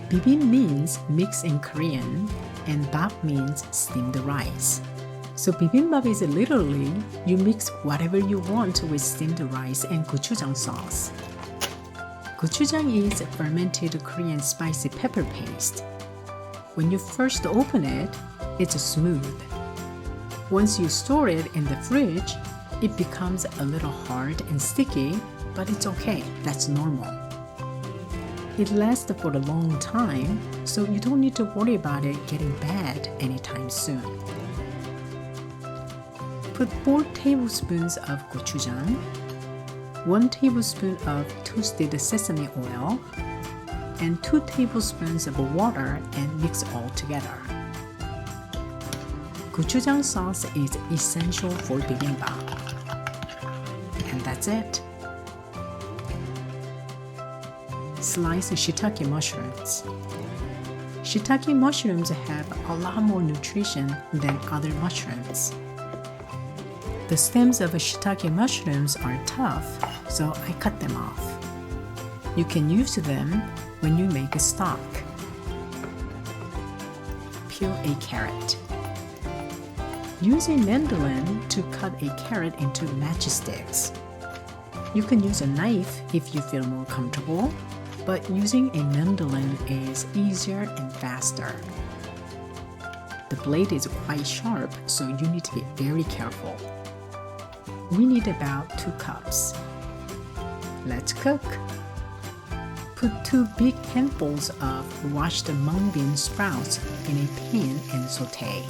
Bibim means mix in Korean, and bap means steamed rice. So bibimbap is literally you mix whatever you want with steamed rice and gochujang sauce. Gochujang is fermented Korean spicy pepper paste. When you first open it, it's smooth. Once you store it in the fridge, it becomes a little hard and sticky, but it's okay, that's normal. It lasts for a long time, so you don't need to worry about it getting bad anytime soon. Put 4 tablespoons of gochujang, 1 tablespoon of toasted sesame oil, and 2 tablespoons of water and mix all together. Gochujang sauce is essential for bibimbap. And that's it. Slice shiitake mushrooms. Shiitake mushrooms have a lot more nutrition than other mushrooms. The stems of shiitake mushrooms are tough, so I cut them off. You can use them when you make a stock. Peel a carrot. Use a mandolin to cut a carrot into matchsticks. You can use a knife if you feel more comfortable, but using a mandolin is easier and faster. The blade is quite sharp, so you need to be very careful. We need about 2 cups. Let's cook. Put 2 big handfuls of washed mung bean sprouts in a pan and saute.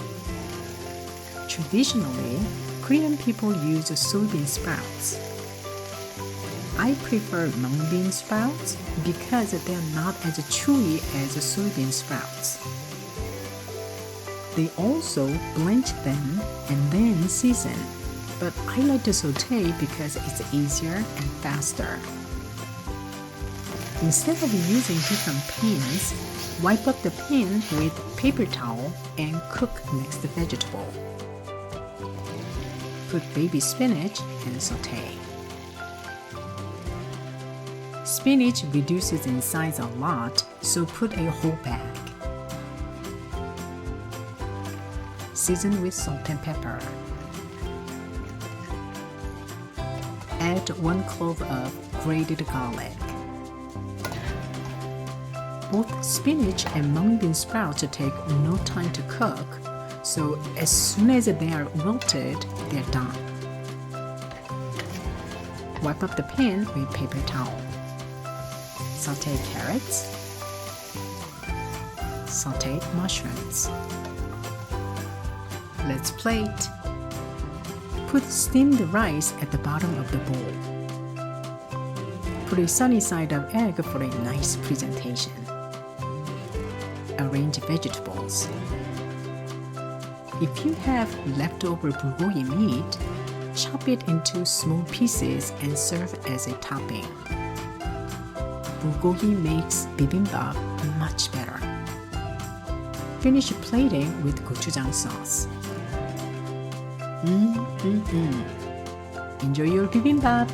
Traditionally, Korean people use soybean sprouts. I prefer mung bean sprouts because they're not as chewy as soybean sprouts. They also blanch them and then season, but I like to saute because it's easier and faster. Instead of using different pans, wipe up the pan with paper towel and cook next vegetable. Put baby spinach and saute. Spinach reduces in size a lot, so put a whole bag. Season with salt and pepper. Add 1 clove of grated garlic. Both spinach and mung bean sprouts take no time to cook, so as soon as they are wilted, they're done. Wipe up the pan with paper towel. Saute carrots. Saute mushrooms. Let's plate. Put steamed rice at the bottom of the bowl. Put a sunny side of egg for a nice presentation. Arrange vegetables. If you have leftover bulgogi meat, chop it into small pieces and serve as a topping. Bulgogi makes bibimbap much better. Finish plating with gochujang sauce. Enjoy your bibimbap!